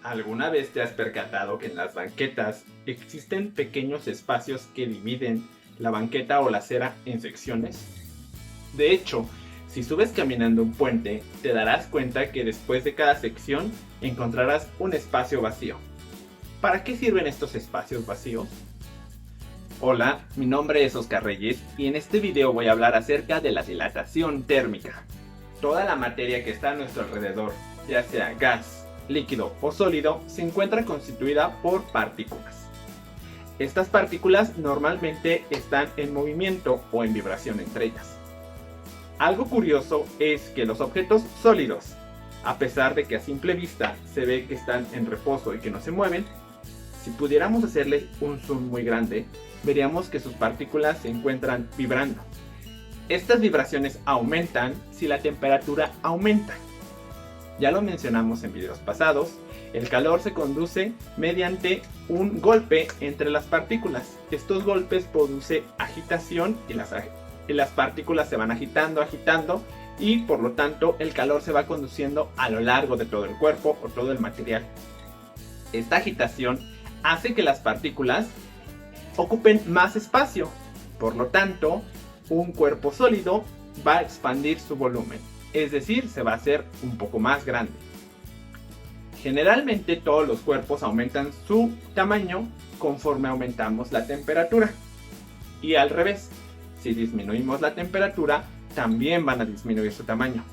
¿Alguna vez te has percatado que en las banquetas existen pequeños espacios que dividen la banqueta o la acera en secciones? De hecho, si subes caminando un puente, te darás cuenta que después de cada sección encontrarás un espacio vacío. ¿Para qué sirven estos espacios vacíos? Hola, mi nombre es Oscar Reyes y en este video voy a hablar acerca de la dilatación térmica. Toda la materia que está a nuestro alrededor, ya sea gas, líquido o sólido, se encuentra constituida por partículas. Estas partículas normalmente están en movimiento o en vibración entre ellas. Algo curioso es que los objetos sólidos, a pesar de que a simple vista se ve que están en reposo y que no se mueven, si pudiéramos hacerles un zoom muy grande, veríamos que sus partículas se encuentran vibrando. Estas vibraciones aumentan si la temperatura aumenta. Ya lo mencionamos en videos pasados, el calor se conduce mediante un golpe entre las partículas. Estos golpes producen agitación y las partículas se van agitando y por lo tanto el calor se va conduciendo a lo largo de todo el cuerpo o todo el material. Esta agitación hace que las partículas ocupen más espacio, por lo tanto un cuerpo sólido va a expandir su volumen, es decir, se va a hacer un poco más grande. Generalmente todos los cuerpos aumentan su tamaño conforme aumentamos la temperatura y al revés, si disminuimos la temperatura también van a disminuir su tamaño.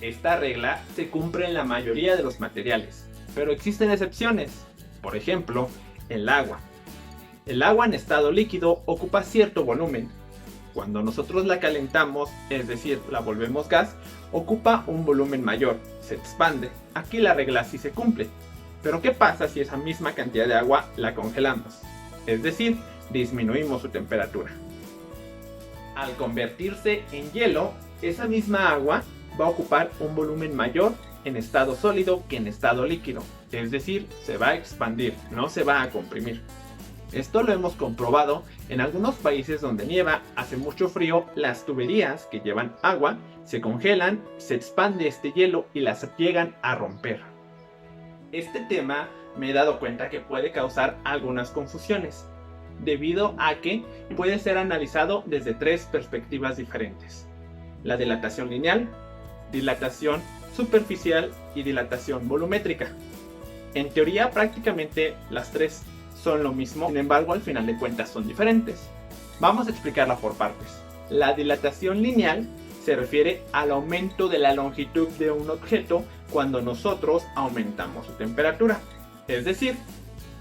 Esta regla se cumple en la mayoría de los materiales, pero existen excepciones. Por ejemplo, el agua. El agua en estado líquido ocupa cierto volumen. Cuando nosotros la calentamos, es decir, la volvemos gas, ocupa un volumen mayor, se expande. Aquí la regla sí se cumple. Pero ¿qué pasa si esa misma cantidad de agua la congelamos? Es decir, disminuimos su temperatura. Al convertirse en hielo, esa misma agua va a ocupar un volumen mayor en estado sólido que en estado líquido. Es decir, se va a expandir, no se va a comprimir. Esto lo hemos comprobado en algunos países donde nieva, hace mucho frío, las tuberías que llevan agua se congelan, se expande este hielo y las llegan a romper. Este tema me he dado cuenta que puede causar algunas confusiones, debido a que puede ser analizado desde tres perspectivas diferentes: la dilatación lineal, dilatación superficial y dilatación volumétrica. En teoría prácticamente las tres son lo mismo, sin embargo al final de cuentas son diferentes. Vamos a explicarla por partes. La dilatación lineal se refiere al aumento de la longitud de un objeto cuando nosotros aumentamos su temperatura. Es decir,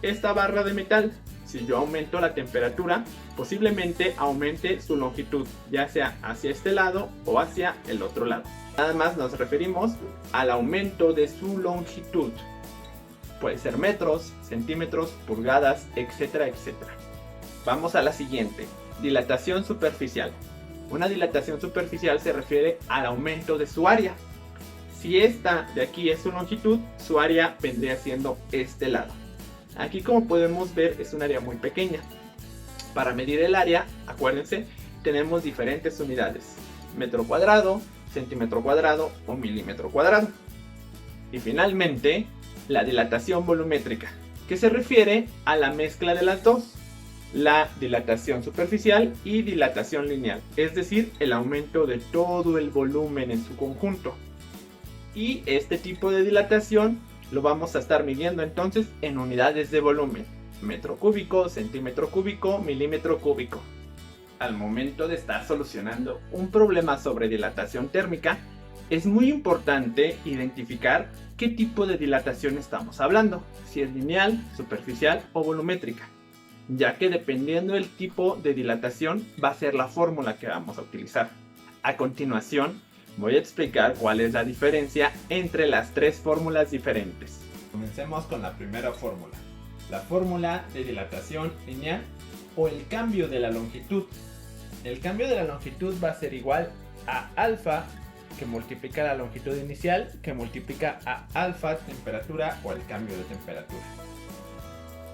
esta barra de metal, si yo aumento la temperatura, posiblemente aumente su longitud, ya sea hacia este lado o hacia el otro lado. Nada más nos referimos al aumento de su longitud. Puede ser metros, centímetros, pulgadas, etcétera, etcétera. Vamos a la siguiente, dilatación superficial. Una dilatación superficial se refiere al aumento de su área. Si esta de aquí es su longitud, su área vendría siendo este lado. Aquí, como podemos ver, es un área muy pequeña. Para medir el área, acuérdense, tenemos diferentes unidades: metro cuadrado, centímetro cuadrado o milímetro cuadrado. Y finalmente, la dilatación volumétrica, que se refiere a la mezcla de las dos, la dilatación superficial y dilatación lineal, es decir, el aumento de todo el volumen en su conjunto. Y este tipo de dilatación lo vamos a estar midiendo entonces en unidades de volumen: metro cúbico, centímetro cúbico, milímetro cúbico. Al momento de estar solucionando un problema sobre dilatación térmica, es muy importante identificar qué tipo de dilatación estamos hablando, si es lineal, superficial o volumétrica, ya que dependiendo del tipo de dilatación va a ser la fórmula que vamos a utilizar. A continuación, voy a explicar cuál es la diferencia entre las tres fórmulas diferentes. Comencemos con la primera fórmula, la fórmula de dilatación lineal o el cambio de la longitud. El cambio de la longitud va a ser igual a alfa, que multiplica la longitud inicial, que multiplica a alfa temperatura o el cambio de temperatura.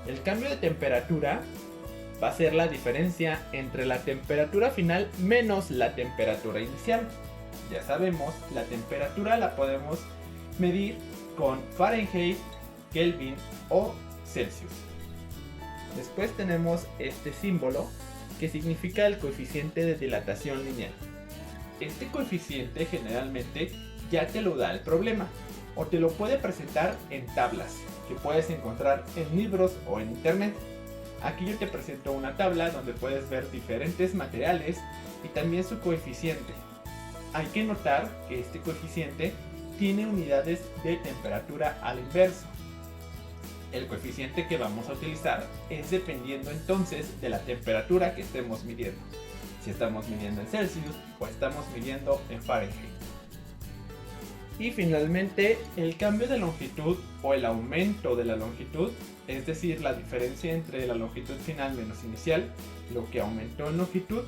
El cambio de temperatura va a ser la diferencia entre la temperatura final menos la temperatura inicial. Ya sabemos, la temperatura la podemos medir con Fahrenheit, Kelvin o Celsius. Después tenemos este símbolo que significa el coeficiente de dilatación lineal. Este coeficiente generalmente ya te lo da el problema o te lo puede presentar en tablas que puedes encontrar en libros o en internet. Aquí yo te presento una tabla donde puedes ver diferentes materiales y también su coeficiente. Hay que notar que este coeficiente tiene unidades de temperatura al inverso. El coeficiente que vamos a utilizar es dependiendo entonces de la temperatura que estemos midiendo. Si estamos midiendo en Celsius o estamos midiendo en Fahrenheit. Y finalmente, el cambio de longitud o el aumento de la longitud, es decir, la diferencia entre la longitud final menos inicial, lo que aumentó en longitud,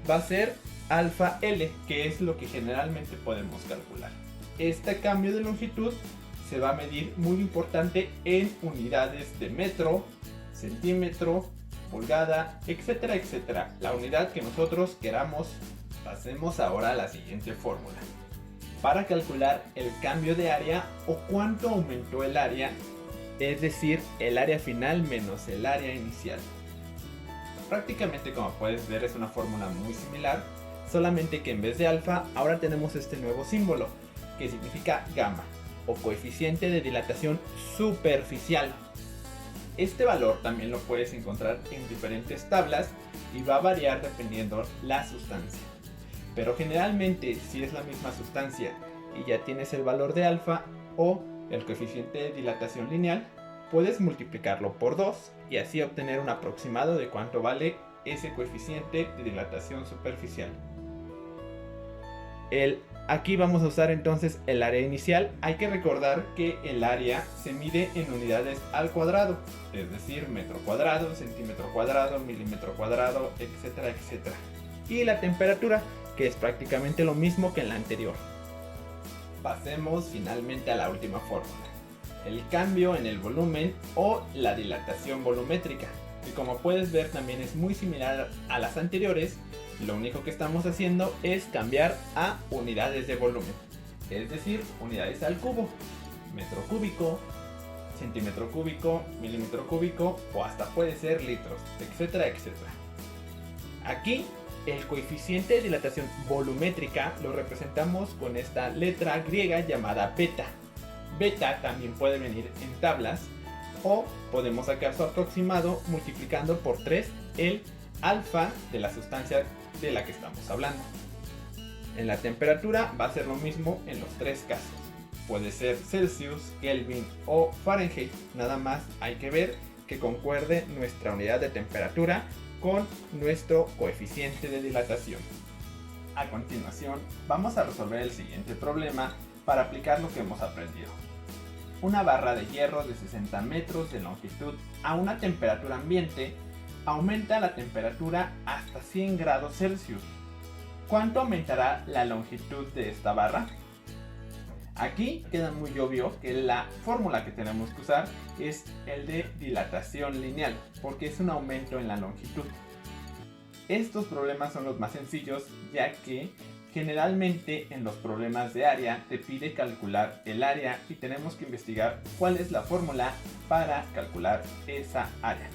va a ser alfa L, que es lo que generalmente podemos calcular. Este cambio de longitud se va a medir muy importante en unidades de metro, centímetro, pulgada, etcétera, etcétera. La unidad que nosotros queramos. Pasemos ahora a la siguiente fórmula. Para calcular el cambio de área o cuánto aumentó el área, es decir, el área final menos el área inicial. Prácticamente, como puedes ver, es una fórmula muy similar, solamente que en vez de alfa ahora tenemos este nuevo símbolo que significa gamma o coeficiente de dilatación superficial. Este valor también lo puedes encontrar en diferentes tablas y va a variar dependiendo la sustancia. Pero generalmente, si es la misma sustancia y ya tienes el valor de alfa o el coeficiente de dilatación lineal, puedes multiplicarlo por 2 y así obtener un aproximado de cuánto vale ese coeficiente de dilatación superficial. Aquí vamos a usar entonces el área inicial. Hay que recordar que el área se mide en unidades al cuadrado, es decir, metro cuadrado, centímetro cuadrado, milímetro cuadrado, etcétera, etcétera. Y la temperatura, que es prácticamente lo mismo que en la anterior. Pasemos finalmente a la última fórmula, el cambio en el volumen o la dilatación volumétrica, que como puedes ver también es muy similar a las anteriores. Lo único que estamos haciendo es cambiar a unidades de volumen, es decir, unidades al cubo, metro cúbico, centímetro cúbico, milímetro cúbico o hasta puede ser litros, etcétera, etcétera. Aquí el coeficiente de dilatación volumétrica lo representamos con esta letra griega llamada beta. Beta también puede venir en tablas o podemos sacar su aproximado multiplicando por 3 el alfa de la sustancia de la que estamos hablando. En la temperatura va a ser lo mismo en los tres casos. Puede ser Celsius, Kelvin o Fahrenheit. Nada más hay que ver que concuerde nuestra unidad de temperatura con nuestro coeficiente de dilatación. A continuación, vamos a resolver el siguiente problema para aplicar lo que hemos aprendido. Una barra de hierro de 60 metros de longitud a una temperatura ambiente aumenta la temperatura hasta 100 grados Celsius. ¿Cuánto aumentará la longitud de esta barra? Aquí queda muy obvio que la fórmula que tenemos que usar es el de dilatación lineal, porque es un aumento en la longitud. Estos problemas son los más sencillos, ya que generalmente en los problemas de área te pide calcular el área y tenemos que investigar cuál es la fórmula para calcular esa área.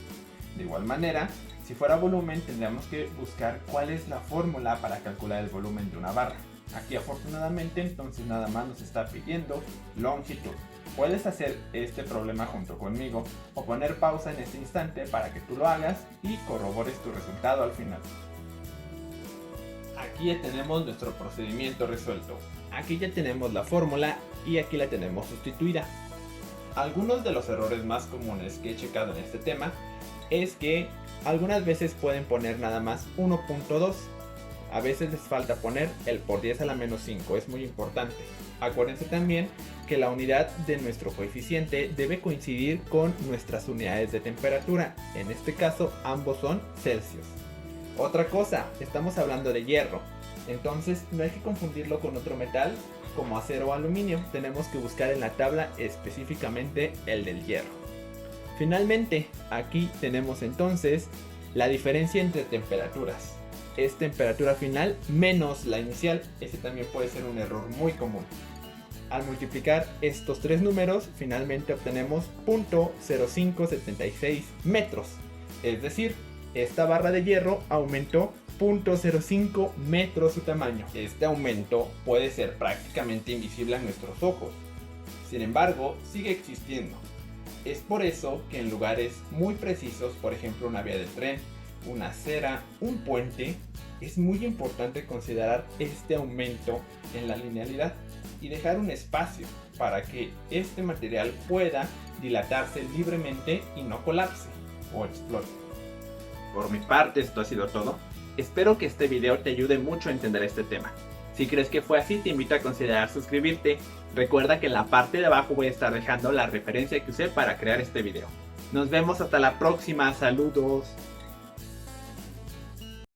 De igual manera, si fuera volumen tendríamos que buscar cuál es la fórmula para calcular el volumen de una barra. Aquí afortunadamente entonces nada más nos está pidiendo longitud. Puedes hacer este problema junto conmigo o poner pausa en este instante para que tú lo hagas y corrobores tu resultado al final. Aquí ya tenemos nuestro procedimiento resuelto. Aquí ya tenemos la fórmula y aquí la tenemos sustituida. Algunos de los errores más comunes que he checado en este tema es que algunas veces pueden poner nada más 1.2. A veces les falta poner el por 10 a la menos 5, es muy importante. Acuérdense también que la unidad de nuestro coeficiente debe coincidir con nuestras unidades de temperatura. En este caso ambos son Celsius. Otra cosa, estamos hablando de hierro, entonces no hay que confundirlo con otro metal como acero o aluminio. Tenemos que buscar en la tabla específicamente el del hierro. Finalmente, aquí tenemos entonces la diferencia entre temperaturas. Es temperatura final menos la inicial. Ese también puede ser un error muy común. Al multiplicar estos tres números, finalmente obtenemos 0.0576 metros. Es decir, esta barra de hierro aumentó 0.05 metros su tamaño. Este aumento puede ser prácticamente invisible a nuestros ojos. Sin embargo, sigue existiendo. Es por eso que en lugares muy precisos, por ejemplo una vía de tren, una acera, un puente, es muy importante considerar este aumento en la linealidad y dejar un espacio para que este material pueda dilatarse libremente y no colapse o explote. Por mi parte, esto ha sido todo. Espero que este video te ayude mucho a entender este tema. Si crees que fue así, te invito a considerar suscribirte. Recuerda que en la parte de abajo voy a estar dejando la referencia que usé para crear este video. Nos vemos hasta la próxima. Saludos.